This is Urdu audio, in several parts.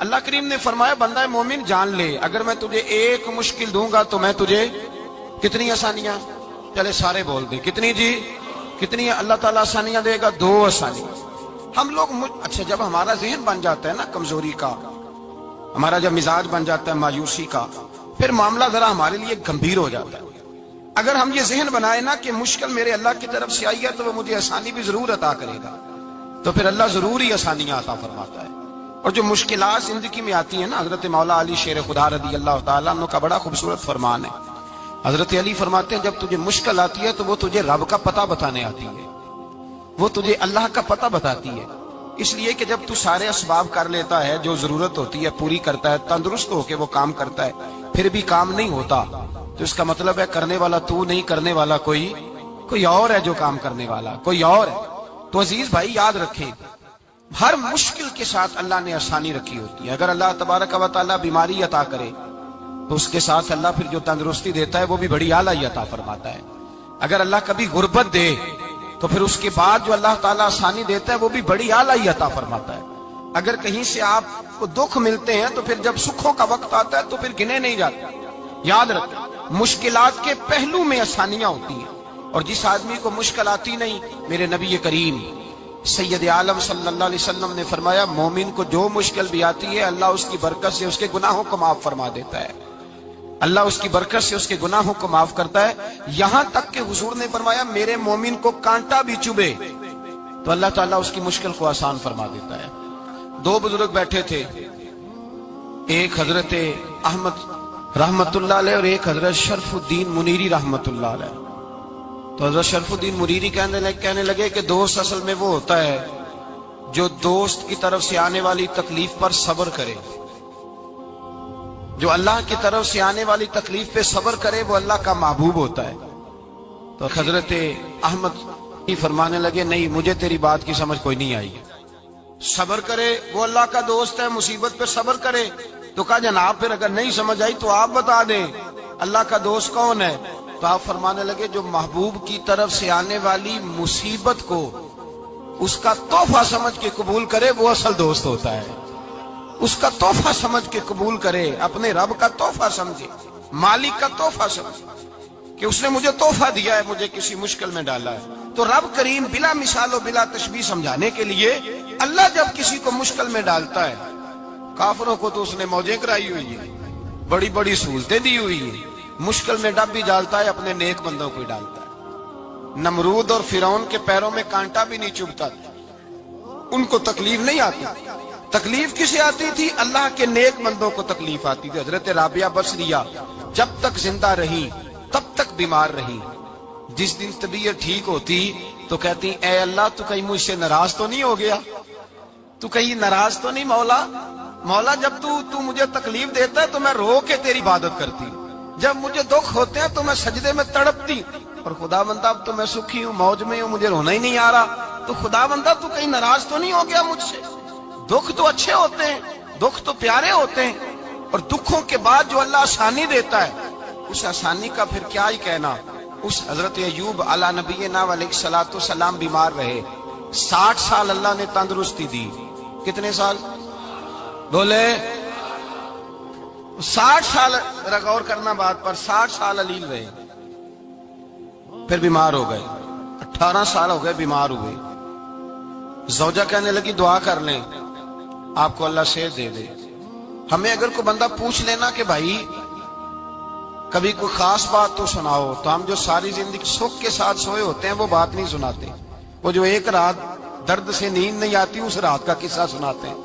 اللہ کریم نے فرمایا بندہ مومن جان لے اگر میں تجھے ایک مشکل دوں گا تو میں تجھے کتنی آسانیاں، چلے سارے بول دیں کتنی جی، کتنی اللہ تعالیٰ آسانیاں دے گا؟ 2 آسانیاں۔ ہم لوگ اچھا جب ہمارا ذہن بن جاتا ہے نا کمزوری کا، ہمارا جب مزاج بن جاتا ہے مایوسی کا، پھر معاملہ ذرا ہمارے لیے گمبھیر ہو جاتا ہے۔ اگر ہم یہ ذہن بنائے نا کہ مشکل میرے اللہ کی طرف سے آئی ہے تو وہ مجھے آسانی بھی ضرور عطا کرے گا، تو پھر اللہ ضرور ہی آسانیاں عطا فرماتا ہے۔ اور جو مشکلات زندگی میں آتی ہیں نا، حضرت مولا علی شیر خدا رضی اللہ تعالیٰ عنہ کا بڑا خوبصورت فرمان ہے۔ حضرت علی فرماتے ہیں جب تجھے مشکل آتی ہے تو وہ تجھے رب کا پتہ بتانے آتی ہے، وہ تجھے اللہ کا پتہ بتاتی ہے، اس لیے کہ جب تو سارے اسباب کر لیتا ہے، جو ضرورت ہوتی ہے پوری کرتا ہے، تندرست ہو کے وہ کام کرتا ہے، پھر بھی کام نہیں ہوتا، تو اس کا مطلب ہے کرنے والا تو نہیں، کرنے والا کوئی اور ہے، جو کام کرنے والا کوئی اور ہے۔ تو عزیز بھائی یاد رکھیں، ہر مشکل کے ساتھ اللہ نے آسانی رکھی ہوتی ہے۔ اگر اللہ تبارک و تعالیٰ بیماری عطا کرے تو اس کے ساتھ اللہ پھر جو تندرستی دیتا ہے وہ بھی بڑی اعلیٰ عطا فرماتا ہے۔ اگر اللہ کبھی غربت دے تو پھر اس کے بعد جو اللہ تعالیٰ آسانی دیتا ہے وہ بھی بڑی اعلیٰ عطا فرماتا ہے۔ اگر کہیں سے آپ کو دکھ ملتے ہیں تو پھر جب سکھوں کا وقت آتا ہے تو پھر گنے نہیں جاتے۔ یاد رکھیں مشکلات کے پہلو میں آسانیاں ہوتی ہیں، اور جس آدمی کو مشکل آتی نہیں، میرے نبی کریم سید عالم صلی اللہ علیہ وسلم نے فرمایا مومن کو جو مشکل بھی آتی ہے اللہ اس کی برکت سے اس کے گناہوں کو معاف فرما دیتا ہے، اللہ اس کی برکت سے اس کے گناہوں کو معاف کرتا ہے، یہاں تک کہ حضور نے فرمایا میرے مومن کو کانٹا بھی چبھے تو اللہ تعالیٰ اس کی مشکل کو آسان فرما دیتا ہے۔ 2 بزرگ بیٹھے تھے، ایک حضرت احمد رحمت اللہ علیہ اور ایک حضرت شرف الدین منیری رحمت اللہ علیہ۔ تو حضرت شرف الدین منیری کہنے لگے کہ دوست اصل میں وہ ہوتا ہے جو دوست کی طرف سے آنے والی تکلیف پر صبر کرے، جو اللہ کی طرف سے آنے والی تکلیف پہ صبر کرے وہ اللہ کا محبوب ہوتا ہے۔ تو حضرت احمد کی فرمانے لگے نہیں مجھے تیری بات کی سمجھ کوئی نہیں آئی، صبر کرے وہ اللہ کا دوست ہے، مصیبت پہ صبر کرے۔ تو کہا جناب پھر اگر نہیں سمجھ آئی تو آپ بتا دیں اللہ کا دوست کون ہے؟ تو آپ فرمانے لگے جو محبوب کی طرف سے آنے والی مصیبت کو اس کا تحفہ سمجھ کے قبول کرے وہ اصل دوست ہوتا ہے، اس کا تحفہ سمجھ کے قبول کرے، اپنے رب کا تحفہ سمجھے، مالک کا تحفہ سمجھے کہ اس نے مجھے تحفہ دیا ہے، مجھے کسی مشکل میں ڈالا ہے۔ تو رب کریم بلا مثال و بلا تشبیہ سمجھانے کے لیے اللہ جب کسی کو مشکل میں ڈالتا ہے، کافروں کو تو اس نے موجیں کرائی ہوئی ہیں، بڑی بڑی سہولتیں دی ہوئی ہیں، مشکل میں ڈب بھی ڈالتا ہے اپنے نیک بندوں کو ہی ڈالتا ہے۔ نمرود اور فرعون کے پیروں میں کانٹا بھی نہیں چبھتا، ان کو تکلیف نہیں آتی، تکلیف کسے آتی تھی؟ اللہ کے نیک بندوں کو تکلیف آتی تھی۔ حضرت رابعہ بصریہ جب تک زندہ رہی تب تک بیمار رہی، جس دن طبیعت ٹھیک ہوتی تو کہتی اے اللہ تو کہیں مجھ سے ناراض تو نہیں ہو گیا، تو کہیں ناراض تو نہیں مولا جب تو مجھے تکلیف دیتا ہے تو میں رو کے تیری عبادت کرتی، جب مجھے دکھ ہوتے ہیں تو میں سجدے میں تڑپتی، اور خدا بندہ اب تو میں سکھی ہوں، موج میں ہوں، مجھے رونا ہی نہیں آ رہا، تو خدا بندہ تو کہیں ناراض تو نہیں ہو گیا مجھ سے؟ دکھ تو اچھے ہوتے ہیں، دکھ تو پیارے ہوتے ہیں، اور دکھوں کے بعد جو اللہ آسانی دیتا ہے اس آسانی کا پھر کیا ہی کہنا۔ اس حضرت ایوب علی نبینا علیہ الصلوۃ والسلام بیمار رہے، 60 سال اللہ نے تندرستی دی۔ کتنے سال بولے؟ 60 سال، غور کرنا بات پر، 60 سال علیل رہے، پھر بیمار ہو گئے، 18 سال ہو گئے بیمار ہوئے۔ زوجہ کہنے لگی دعا کر لیں آپ کو اللہ صحت دے دے۔ ہمیں اگر کوئی بندہ پوچھ لینا کہ بھائی کبھی کوئی خاص بات تو سناؤ، تو ہم جو ساری زندگی سکھ کے ساتھ سوئے ہوتے ہیں وہ بات نہیں سناتے، وہ جو ایک رات درد سے نیند نہیں آتی اس رات کا قصہ سناتے ہیں،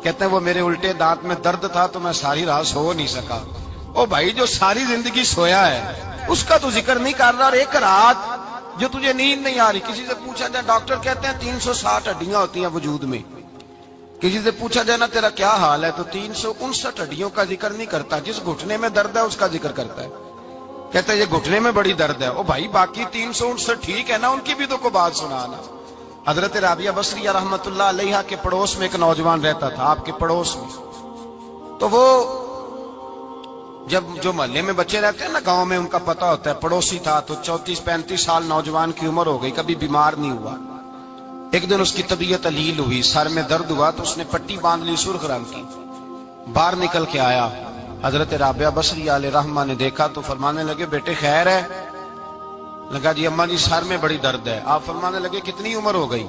کہتے ہیں وہ میرے الٹے دانت میں درد تھا تو میں ساری رات سو نہیں سکا۔ او بھائی جو ساری زندگی سویا ہے اس کا تو ذکر نہیں کر رہا، اور ایک رات جو تجھے نیند نہیں آ رہی، کسی سے پوچھا جائے، ڈاکٹر کہتے ہیں 360 ہڈیاں ہوتی ہیں وجود میں، کسی سے پوچھا جائے نا تیرا کیا حال ہے تو 359 ہڈیوں کا ذکر نہیں کرتا، جس گھٹنے میں درد ہے اس کا ذکر کرتا ہے، کہتا ہے یہ گھٹنے میں بڑی درد ہے۔ او بھائی باقی 359 ٹھیک ہے نا، ان کی بھی تو کوئی بات سنانا۔ حضرت رابعہ بصریہ رحمت اللہ علیہ کے پڑوس میں ایک نوجوان رہتا تھا، آپ کے پڑوس میں، تو وہ جب جو محلے میں بچے رہتے ہیں نا گاؤں میں ان کا پتہ ہوتا ہے، پڑوسی تھا تو 34-35 سال نوجوان کی عمر ہو گئی، کبھی بیمار نہیں ہوا۔ ایک دن اس کی طبیعت علیل ہوئی، سر میں درد ہوا تو اس نے پٹی باندھ لی سرخ رنگ کی، باہر نکل کے آیا، حضرت رابعہ بصری علیہ رحمہ نے دیکھا تو فرمانے لگے بیٹے خیر ہے؟ لگا جی اماں جی سر میں بڑی درد ہے۔ آپ فرمانے لگے کتنی عمر ہو گئی؟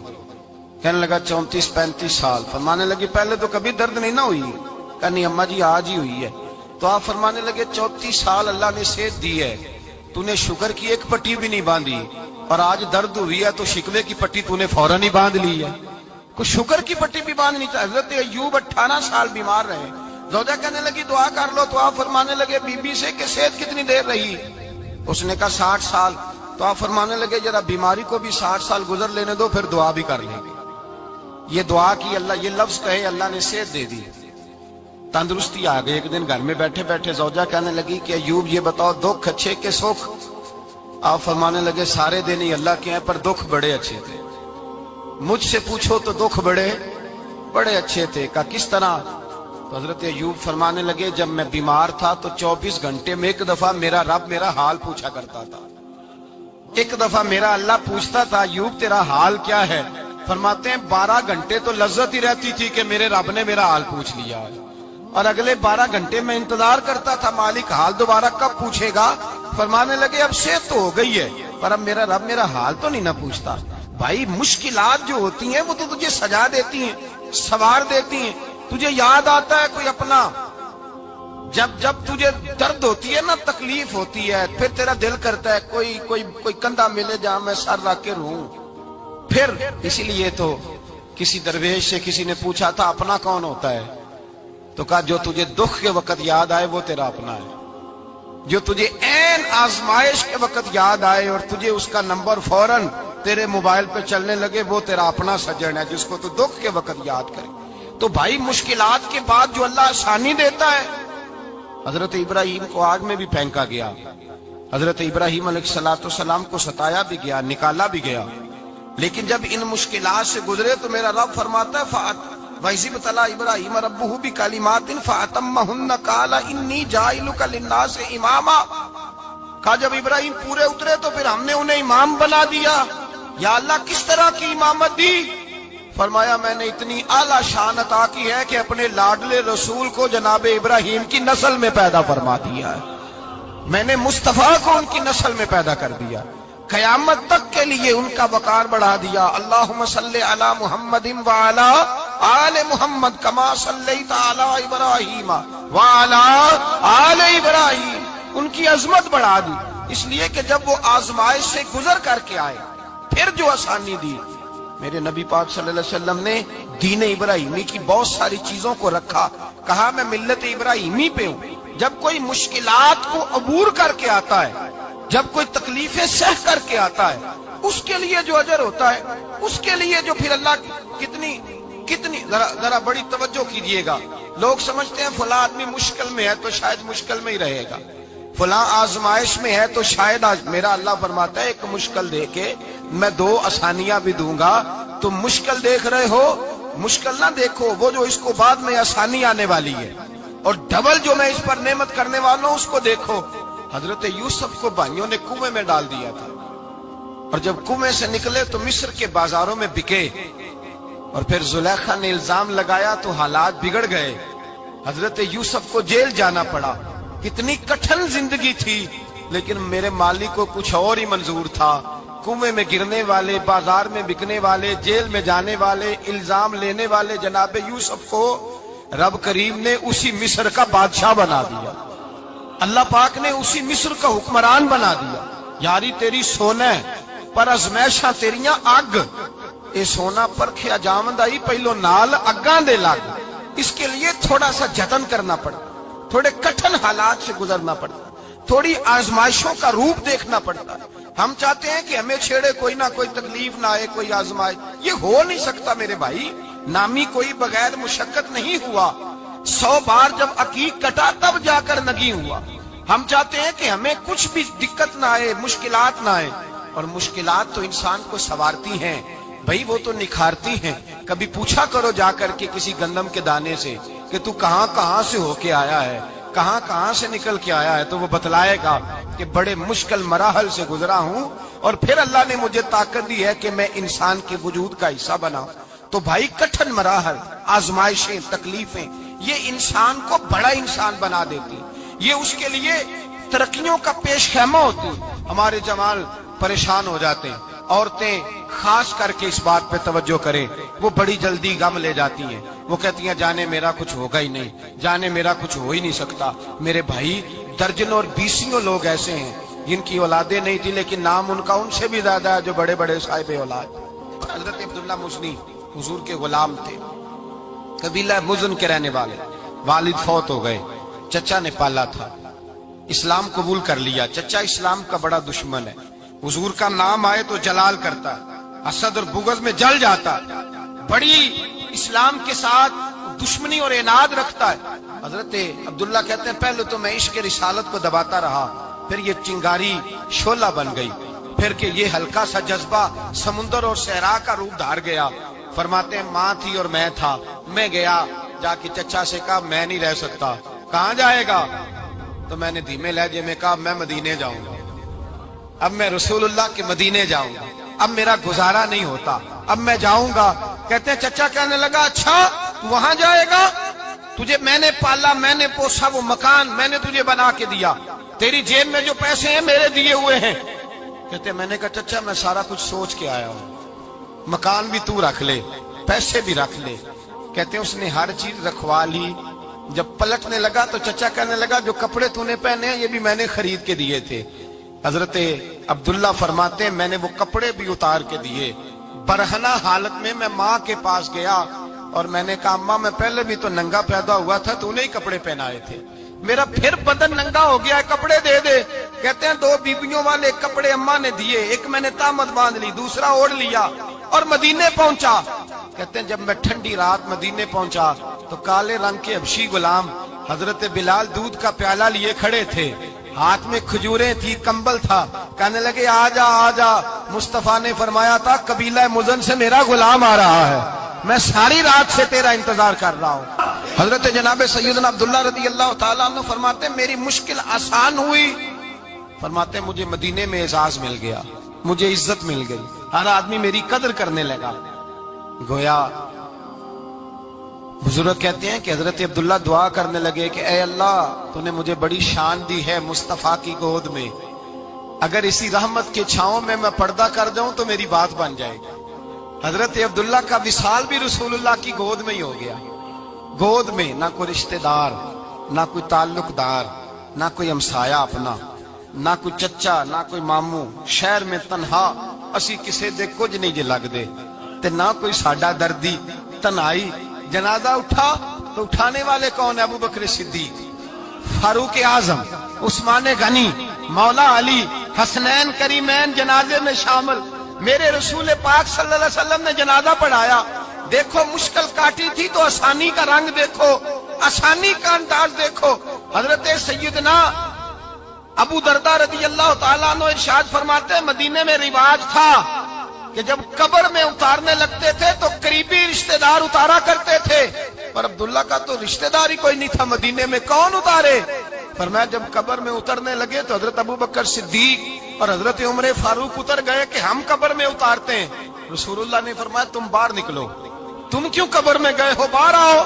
کہنے لگا 34-35 سال۔ فرمانے لگے پہلے تو کبھی درد نہیں نہ ہوئی؟ کہنی اماں جی آج ہی ہوئی ہے۔ تو آپ فرمانے لگے 34 سال اللہ نے صحت دی ہے، تو نے شکر کی ایک پٹی بھی نہیں باندھی، اور آج درد ہوئی ہے تو شکوے کی پٹی تو نے فوراً ہی باندھ لی ہے، کوئی شکر کی پٹی بھی باندھنی چاہیے۔ حضرت ایوب 18 سال بیمار رہے، زوجہ کہنے لگی دعا کر لو، تو آپ فرمانے لگے بی بی سے کہ صحت کتنی دیر رہی؟ اس نے کہا 60 سال۔ تو آپ فرمانے لگے ذرا بیماری کو بھی 60 سال گزر لینے دو، پھر دعا بھی کر لیں گے۔ یہ دعا کی، اللہ یہ لفظ کہے اللہ نے صحت دے دی، تندرستی آ گئی۔ ایک دن گھر میں بیٹھے بیٹھے زوجہ کہنے لگی کہ ایوب یہ بتاؤ دکھ اچھے کہ سکھ؟ آپ فرمانے لگے سارے دن ہی اللہ کے ہیں، پر دکھ بڑے اچھے تھے، مجھ سے پوچھو تو دکھ بڑے اچھے تھے۔ کہا کس طرح؟ تو حضرت ایوب فرمانے لگے جب میں بیمار تھا تو 24 گھنٹے میں ایک دفعہ میرا رب میرا حال پوچھا کرتا تھا، ایک دفعہ میرا اللہ پوچھتا تھا ایوب تیرا حال کیا ہے؟ فرماتے ہیں 12 گھنٹے تو لذت ہی رہتی تھی کہ میرے رب نے میرا حال پوچھ لیا، اور اگلے 12 گھنٹے میں انتظار کرتا تھا مالک حال دوبارہ کب پوچھے گا۔ فرمانے لگے اب صحت تو ہو گئی ہے، پر اب میرا رب میرا حال تو نہیں نہ پوچھتا۔ بھائی مشکلات جو ہوتی ہیں وہ تو تجھے سجا دیتی ہیں، سوار دیتی ہیں، تجھے یاد آتا ہے کوئی اپنا۔ جب تجھے درد ہوتی ہے نا، تکلیف ہوتی ہے، پھر تیرا دل کرتا ہے کوئی کندھا ملے جہاں میں سر رکھ کے رہوں۔ پھر اسی لیے تو کسی درویش سے کسی نے پوچھا تھا اپنا کون ہوتا ہے؟ تو کہا جو تجھے دکھ کے وقت یاد آئے وہ تیرا اپنا ہے، جو تجھے عین آزمائش کے وقت یاد آئے اور تجھے اس کا نمبر فوراً تیرے موبائل پہ چلنے لگے وہ تیرا اپنا سجن ہے، جس کو تو دکھ کے وقت یاد کرے۔ تو بھائی مشکلات کے بعد جو اللہ آسانی دیتا ہے، حضرت ابراہیم کو آگ میں بھی پھینکا گیا، حضرت ابراہیم علیہ السلام کو ستایا بھی گیا، نکالا بھی گیا، لیکن جب ان مشکلات سے گزرے تو میرا رب فرماتا ہے وَإِذِ ابْتَلَىٰ إِبْرَاهِيمَ رَبُّهُ بِكَلِمَاتٍ فَأَتَمَّهُنَّ قَالَ إِنِّي جَاعِلُكَ لِلنَّاسِ إِمَامًا۔ کہا جب ابراہیم پورے اترے تو پھر ہم نے انہیں امام بنا دیا۔ یا اللہ کس طرح کی امامت دی؟ فرمایا میں نے اتنی اعلیٰ شان عطا کی ہے کہ اپنے لاڈلے رسول کو جناب ابراہیم کی نسل میں پیدا فرما دیا ہے، میں نے مصطفیٰ کو ان کی نسل میں پیدا کر دیا، قیامت تک کے لیے ان کا وقار بڑھا دیا۔ اللہم صلی علی محمد وعلی آل محمد کما صلیت علی ابراہیم وعلی آل ابراہیم، ان کی عظمت بڑھا دی، اس لیے کہ جب وہ آزمائش سے گزر کر کے آئے پھر جو آسانی دی۔ میرے نبی پاک صلی اللہ علیہ وسلم نے دین ابراہیمی کی بہت ساری چیزوں کو رکھا، کہا میں ملت ابراہیمی پہ ہوں۔ جب کوئی مشکلات کو عبور کر کے آتا ہے، جب کوئی تکلیفیں سہ کر کے آتا ہے، اس کے لیے جو اجر ہوتا ہے، اس کے لیے جو پھر اللہ کتنی ذرا بڑی توجہ کیجئے گا۔ لوگ سمجھتے ہیں فلاں آدمی مشکل میں ہے تو شاید مشکل میں ہی رہے گا، فلاں آزمائش میں ہے تو شاید میرا اللہ فرماتا ہے ایک مشکل دے کے میں 2 آسانیاں بھی دوں گا۔ تم مشکل دیکھ رہے ہو، مشکل نہ دیکھو، وہ جو اس کو بعد میں آسانی آنے والی ہے، اور ڈبل جو میں اس پر نعمت کرنے والا ہوں اس کو دیکھو۔ حضرت یوسف کو بھائیوں نے کنویں میں ڈال دیا تھا، اور جب کنویں سے نکلے تو مصر کے بازاروں میں بکے، اور پھر زلیخا نے الزام لگایا تو حالات بگڑ گئے، حضرت یوسف کو جیل جانا پڑا۔ کتنی کٹھن زندگی تھی، لیکن میرے مالک کو کچھ اور ہی منظور تھا۔ کنویں میں گرنے والے، بازار میں بکنے والے، جیل میں جانے والے، الزام لینے والے جناب یوسف کو رب کریم نے اسی مصر کا بادشاہ بنا دیا، اللہ پاک نے اسی مصر کا حکمران بنا دیا۔ یاری تیری سونا ہے پر ازمیشاں تیریاں اگ، اے سونا پرکھیا جاوندائی پہلو نال اگاں دے لگ، اس کے لیے تھوڑا سا جتن کرنا پڑتا، تھوڑے کٹھن حالات سے گزرنا پڑتا، تھوڑی آزمائشوں کا روپ دیکھنا پڑتا۔ ہم چاہتے ہیں کہ ہمیں چھیڑے کوئی نہ کوئی تکلیف نہ آئے، کوئی آزمائش، یہ ہو نہیں سکتا میرے بھائی، نامی کوئی بغیر مشقت نہیں ہوا، 100 بار جب عقیق کٹا تب جا کر نگی ہوا۔ ہم چاہتے ہیں کہ ہمیں کچھ بھی دقت نہ آئے، مشکلات نہ آئے، اور مشکلات تو انسان کو سنوارتی ہیں بھائی، وہ تو نکھارتی ہیں۔ کبھی پوچھا کرو جا کر کے کسی گندم کے دانے سے کہ تو کہاں سے ہو کے آیا ہے، کہاں سے نکل کے آیا ہے، تو وہ بتلائے گا کہ بڑے مشکل مراحل سے گزرا ہوں، اور پھر اللہ نے مجھے طاقت دی ہے کہ میں انسان کے وجود کا حصہ بنا۔ تو بھائی کٹھن مراحل، آزمائشیں، تکلیفیں، یہ انسان کو بڑا انسان بنا دیتی ہے، یہ اس کے لیے ترقیوں کا پیش خیمہ ہوتی ہے۔ ہمارے جمال پریشان ہو جاتے ہیں، عورتیں خاص کر کے اس بات پہ توجہ کریں، وہ بڑی جلدی غم لے جاتی ہیں، وہ کہتی ہیں جانے میرا کچھ ہوگا ہی نہیں، جانے میرا کچھ ہو ہی نہیں سکتا۔ میرے بھائی درجنوں اور بیسیوں لوگ ایسے ہیں جن کی اولادیں نہیں تھی لیکن نام ان کا ان سے بھی زیادہ ہے جو بڑے بڑے صاحب اولاد۔ حضرت عبداللہ مزنی حضور کے غلام تھے، قبیلہ مزن کے رہنے والے، والد فوت ہو گئے، چچا نے پالا تھا، اسلام قبول کر لیا۔ چچا اسلام کا بڑا دشمن ہے، حضور کا نام آئے تو جلال کرتا، حسد اور بغض میں جل جاتا، بڑی اسلام کے ساتھ دشمنی اور عناد رکھتا ہے۔ حضرت عبداللہ کہتے ہیں پہلے تو میں عشق رسالت کو دباتا رہا، پھر یہ چنگاری شعلہ بن گئی، پھر کہ یہ ہلکا سا جذبہ سمندر اور صحرا کا روپ دھار گیا۔ فرماتے ہیں ماں تھی اور میں تھا، میں گیا جا کے چچا سے کہا میں نہیں رہ سکتا۔ کہاں جائے گا؟ تو میں نے دھیمے لہجے میں کہا میں مدینے جاؤں گا، اب میں رسول اللہ کے مدینے جاؤں گا، اب میرا گزارا نہیں ہوتا، اب میں جاؤں گا۔ کہتے ہیں چچا کہنے لگا اچھا وہاں جائے گا؟ تجھے میں نے پالا، میں نے پوسا، وہ مکان میں نے تجھے بنا کے دیا، تیری جیب میں جو پیسے ہیں میرے دیے ہوئے ہیں۔ کہتے ہیں میں نے کہا چچا میں سارا کچھ سوچ کے آیا ہوں، مکان بھی تو رکھ لے، پیسے بھی رکھ لے۔ کہتے ہیں اس نے ہر چیز رکھوا لی۔ جب پلٹنے لگا تو چچا کہنے لگا جو کپڑے تو نے پہنے ہیں یہ بھی میں نے خرید کے دیے تھے۔ حضرت عبداللہ فرماتے ہیں میں نے وہ کپڑے بھی اتار کے دیے، برہنہ حالت میں میں ماں کے پاس گیا اور میں نے کہا اماں میں پہلے بھی تو ننگا پیدا ہوا تھا، تو نے ہی کپڑے پہنائے تھے، میرا پھر بدن ننگا ہو گیا ہے، کپڑے دے دے۔ کہتے ہیں 2 بیبیوں والے کپڑے اماں نے دیے، ایک میں نے تامت باندھ لی، دوسرا اوڑھ لیا اور مدینے پہنچا۔ کہتے ہیں جب میں ٹھنڈی رات مدینے پہنچا تو کالے رنگ کے حبشی غلام حضرت بلال دودھ کا پیالہ لیے کھڑے تھے، ہاتھ میں کھجوریں تھی، کمبل تھا، کہنے لگے آجا آجا، مصطفیٰ نے فرمایا تھا قبیلہ مزن سے میرا غلام آ رہا ہے، میں ساری رات سے تیرا انتظار کر رہا ہوں۔ حضرت جناب سیدنا عبداللہ رضی اللہ تعالیٰ عنہ فرماتے ہیں میری مشکل آسان ہوئی، فرماتے ہیں مجھے مدینے میں اعزاز مل گیا، مجھے عزت مل گئی، ہر آدمی میری قدر کرنے لگا۔ گویا بزرگ کہتے ہیں کہ حضرت عبداللہ دعا کرنے لگے کہ اے اللہ تو نے مجھے بڑی شان دی ہے مصطفیٰ کی گود میں، اگر اسی رحمت کے چھاؤں میں پردہ کر جاؤں تو میری بات بن جائے گی۔ حضرت عبداللہ کا وصال بھی رسول اللہ کی گود میں ہی ہو گیا، گود میں نہ کوئی رشتہ دار، نہ کوئی تعلق دار، نہ کوئی ہمسایا اپنا، نہ کوئی چچا، نہ کوئی ماموں، شہر میں تنہا اسی کسے دے کچھ نہیں جے لگ دے تے نہ کوئی ساڈا دردی، تنہائی۔ جنازہ اٹھا تو اٹھانے والے کون ہیں؟ ابو بکر صدیق، فاروق اعظم، عثمان غنی، مولا علی، حسنین کریمین جنازے میں شامل۔ میرے رسول پاک صلی اللہ علیہ وسلم نے جنازہ پڑھایا، دیکھو مشکل کاٹی تھی تو آسانی کا رنگ دیکھو، آسانی کا انداز دیکھو۔ حضرت سیدنا ابو دردہ رضی اللہ تعالیٰ عنہ ارشاد فرماتے ہیں مدینے میں رواج تھا کہ جب قبر میں اتارنے لگتے تھے تو قریبی رشتہ دار اتارا کرتے تھے، پر عبداللہ کا تو رشتہ دار ہی کوئی نہیں تھا مدینے میں، کون اتارے؟ فرمایا جب قبر میں اترنے لگے تو حضرت ابو بکر صدیق اور حضرت عمر فاروق اتر گئے کہ ہم قبر میں اتارتے ہیں۔ رسول اللہ نے فرمایا تم باہر نکلو، تم کیوں قبر میں گئے ہو، باہر آؤ۔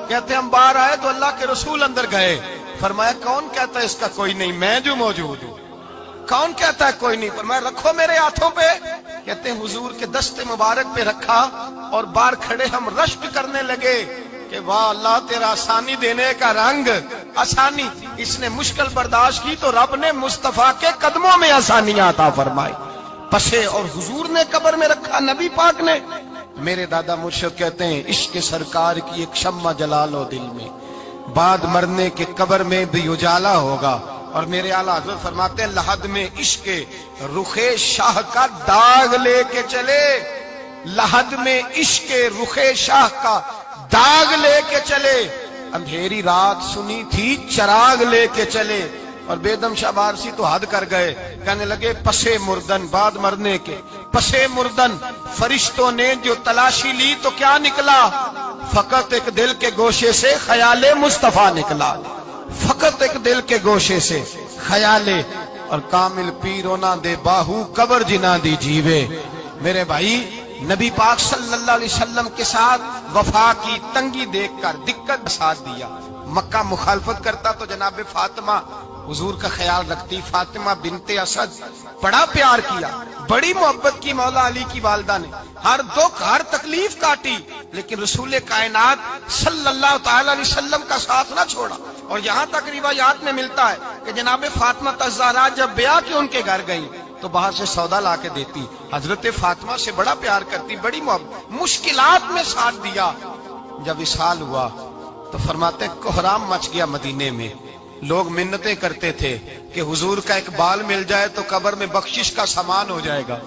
کہتے ہم باہر آئے تو اللہ کے رسول اندر گئے، فرمایا کون کہتا ہے اس کا کوئی نہیں، میں جو موجود ہوں، کون کہتا ہے کوئی نہیں؟ فرمایا رکھو میرے ہاتھوں پہ۔ کہتے ہیں حضور کے دست مبارک پہ رکھا اور باہر کھڑے ہم رشک کرنے لگے کہ واہ اللہ تیرا آسانی دینے کا رنگ، آسانی۔ اس نے مشکل برداشت کی تو رب نے مصطفیٰ کے قدموں میں آسانیاں عطا فرمائی، پسے اور حضور نے قبر میں رکھا، نبی پاک نے۔ میرے دادا مرشد کہتے ہیں عشق سرکار کی ایک شمع جلا لو دل میں، بعد مرنے کے قبر میں بھی اجالا ہوگا۔ اور میرے اعلیٰ حضرت فرماتے ہیں لحد میں عشق رخ شاہ کا داغ لے کے چلے، لحد میں عشق رخ شاہ کا داغ لے کے چلے، اندھیری رات سنی تھی چراغ لے کے چلے۔ اور بیدم شاہ بارسی تو حد کر گئے، کہنے لگے پسے مردن، بعد مرنے کے پسے مردن فرشتوں نے جو تلاشی لی تو کیا نکلا؟ فقط ایک دل کے گوشے سے خیال مصطفیٰ نکلا، فقط ایک دل کے گوشے سے خیال۔ اور کامل پیرو نہ دے باہو قبر جنا دی جیوے۔ میرے بھائی نبی پاک صلی اللہ علیہ وسلم کے ساتھ وفا کی تنگی دیکھ کر دقت کا ساتھ دیا. مکہ مخالفت کرتا تو جناب فاطمہ حضور کا خیال رکھتی. فاطمہ بنت اسد بڑا پیار کیا, بڑی محبت کی مولا علی کی والدہ نے, ہر دکھ ہر تکلیف کاٹی, لیکن رسول کائنات صلی اللہ تعالی علیہ وسلم کا ساتھ نہ چھوڑا. اور یہاں تک روایات میں ملتا ہے کہ جناب فاطمہ الزہرا جب بیعہ کے ان کے گھر گئی تو باہر سے سودا لا کے دیتی. حضرت فاطمہ سے بڑا پیار کرتی, بڑی محبت, مشکلات میں ساتھ دیا. جب وصال ہوا تو فرماتے کوہرام مچ گیا مدینے میں. لوگ منتیں کرتے تھے کہ حضور کا ایک بال مل جائے تو قبر میں بخشش کا سامان ہو جائے گا.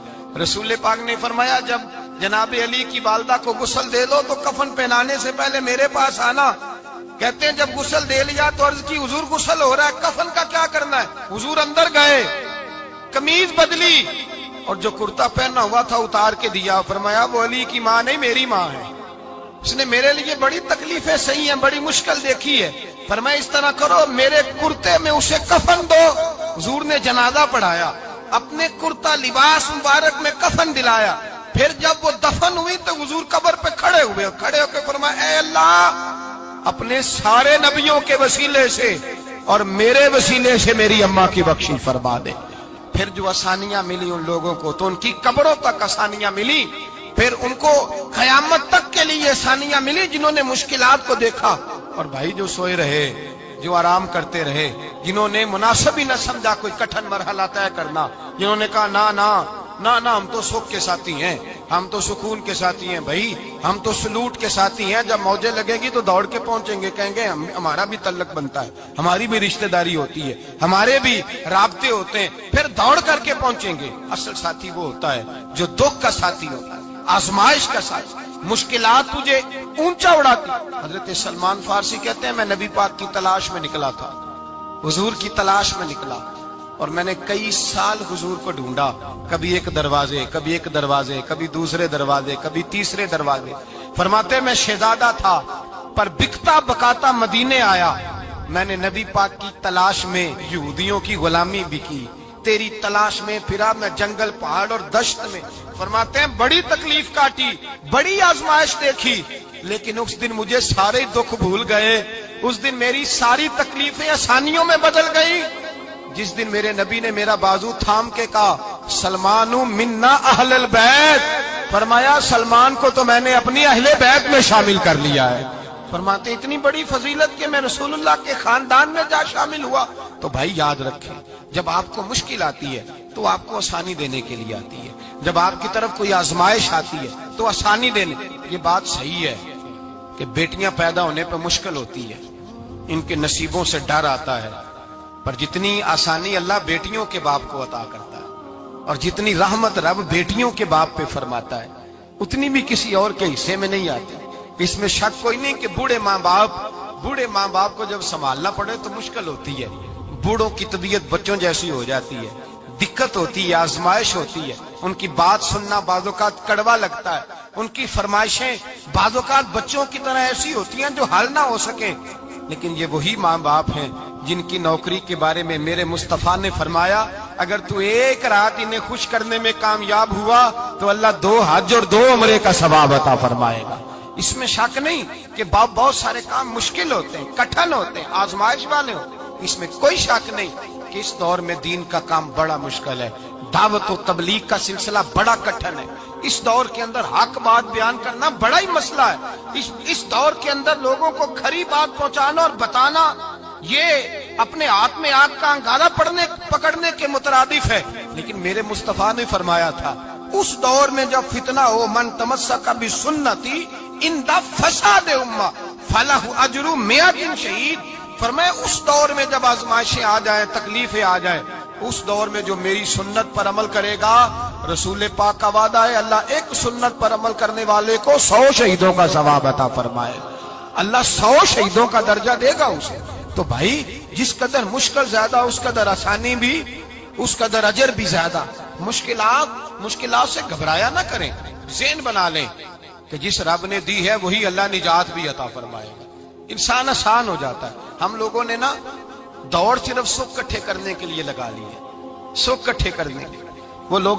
رسول پاک نے فرمایا جب جناب علی کی والدہ کو غسل دے دو تو کفن پہنانے سے پہلے میرے پاس آنا. کہتے ہیں جب غسل دے لیا تو عرض کی حضور غسل ہو رہا ہے, کفن کا کیا کرنا ہے؟ حضور اندر گئے, قمیض بدلی اور جو کرتا پہنا ہوا تھا اتار کے دیا. فرمایا وہ علی کی ماں نہیں میری ماں ہے, اس نے میرے لیے بڑی تکلیفیں سہی ہیں, بڑی مشکل دیکھی ہے. فرمایا اس طرح کرو میرے کرتے میں اسے کفن دو. حضور نے جنازہ پڑھایا, اپنے کرتا لباس مبارک میں کفن دلایا. پھر جب وہ دفن ہوئی تو حضور قبر پہ کھڑے ہوئے, کھڑے ہو کے فرمایا اے اللہ اپنے سارے نبیوں کے وسیلے سے اور میرے وسیلے سے میری اماں کی بخشش فرما دے. پھر جو آسانیاں ملی ان لوگوں کو تو ان کی قبروں تک آسانیاں ملی, پھر ان کو قیامت تک کے لیے آسانیاں ملی جنہوں نے مشکلات کو دیکھا. اور بھائی جو سوئے رہے, جو آرام کرتے رہے, جنہوں نے مناسب ہی نہ سمجھا کوئی کٹھن مرحلہ طے کرنا, جنہوں نے کہا نا نا نا نا ہم تو سکھ کے ساتھی ہیں, ہم تو سکون کے ساتھی ہیں, بھائی ہم تو سلوٹ کے ساتھی ہیں, جب موجیں لگے گی تو دوڑ کے پہنچیں گے, کہیں گے ہمارا بھی تعلق بنتا ہے, ہماری بھی رشتہ داری ہوتی ہے, ہمارے بھی رابطے ہوتے ہیں, پھر دوڑ کر کے پہنچیں گے. اصل ساتھی وہ ہوتا ہے جو دکھ کا ساتھی ہوتا ہے, آزمائش کا ساتھی, مشکلات تجھے اونچا اڑاتی. حضرت سلمان فارسی کہتے ہیں میں نبی پاک کی تلاش میں نکلا تھا, حضور کی تلاش میں نکلا, اور میں نے کئی سال حضور کو ڈھونڈا, کبھی ایک دروازے, کبھی ایک دروازے, کبھی دوسرے دروازے, کبھی تیسرے دروازے. فرماتے میں شہزادہ تھا پر بکتا بکاتا مدینے آیا, میں نے نبی پاک کی تلاش میں یہودیوں کی غلامی بھی کی, تیری تلاش میں پھرا میں جنگل پہاڑ اور دشت میں. فرماتے ہیں بڑی تکلیف کاٹی, بڑی آزمائش دیکھی, لیکن اس دن مجھے سارے دکھ بھول گئے, اس دن میری ساری تکلیفیں آسانیوں میں بدل گئی. جس دن میرے نبی نے میرا بازو تھام کے کہا سلمان منا اہل البیت, فرمایا سلمان کو تو میں نے اپنی اہل بیت میں شامل کر لیا ہے. فرماتے اتنی بڑی فضیلت کہ میں رسول اللہ کے خاندان میں جا شامل ہوا. تو بھائی یاد رکھیں جب آپ کو مشکل آتی ہے تو آپ کو آسانی دینے کے لیے آتی ہے, جب آپ کی طرف کوئی آزمائش آتی ہے تو آسانی دینے. یہ بات صحیح ہے کہ بیٹیاں پیدا ہونے پہ مشکل ہوتی ہے, ان کے نصیبوں سے ڈر آتا ہے, پر جتنی آسانی اللہ بیٹیوں کے باپ کو عطا کرتا ہے اور جتنی رحمت رب بیٹیوں کے باپ پہ فرماتا ہے اتنی بھی کسی اور کے حصے میں نہیں آتی. اس میں شک کوئی نہیں کہ بوڑھے ماں باپ کو جب سنبھالنا پڑے تو مشکل ہوتی ہے. بوڑھوں کی طبیعت بچوں جیسی ہو جاتی ہے, دقت ہوتی ہے, آزمائش ہوتی ہے, ان کی بات سننا بعض اوقات کڑوا لگتا ہے, ان کی فرمائشیں بعض اوقات بچوں کی طرح ایسی ہوتی ہیں جو حل نہ ہو سکیں. لیکن یہ وہی ماں باپ ہیں جن کی نوکری کے بارے میں میرے مصطفیٰ نے فرمایا اگر تو ایک رات انہیں خوش کرنے میں کامیاب ہوا تو اللہ 2 حج اور 2 عمرے کا ثواب عطا فرمائے گا. اس میں شک نہیں کہ بہت سارے کام مشکل ہوتے ہیں, کٹھن ہوتے ہیں, آزمائش والے ہوتے ہیں, اس میں کوئی شک نہیں کہ اس دور میں دین کا کام بڑا مشکل ہے, دعوت و تبلیغ کا سلسلہ بڑا کٹھن ہے. اس دور کے اندر حق بات بیان کرنا بڑا ہی مسئلہ ہے. اس دور کے اندر لوگوں کو کھری بات پہنچانا اور بتانا یہ اپنے ہاتھ میں آگ کا انگارہ پکڑنے کے مترادف ہے. لیکن میرے مصطفیٰ نے فرمایا تھا اس دور میں جب فتنہ ہو من تمسک بسنتی ان دا فساد امہ فلہ اجر 100 شہید. فرمایا اس دور میں جب آزمائشیں آ جائیں, تکلیفیں آ جائیں, اس دور میں جو میری سنت پر عمل کرے گا, رسول پاک کا وعدہ ہے اللہ ایک سنت پر عمل کرنے والے کو 100 شہیدوں کا ثواب عطا فرمائے. اللہ 100 شہیدوں کا درجہ دے گا اسے. تو بھائی جس قدر مشکل زیادہ اس قدر آسانی بھی, اس قدر اجر بھی زیادہ. مشکلات سے گھبرایا نہ کریں, ذہن بنا لیں کہ جس رب نے دی ہے وہی اللہ نجات بھی عطا فرمائے گا. انسان آسان ہو جاتا ہے. ہم لوگوں نے نا دوڑ صرف سکھ کٹھے کرنے کے لیے لگا لی ہے, سکھ کٹھے کرنے کے. وہ لوگ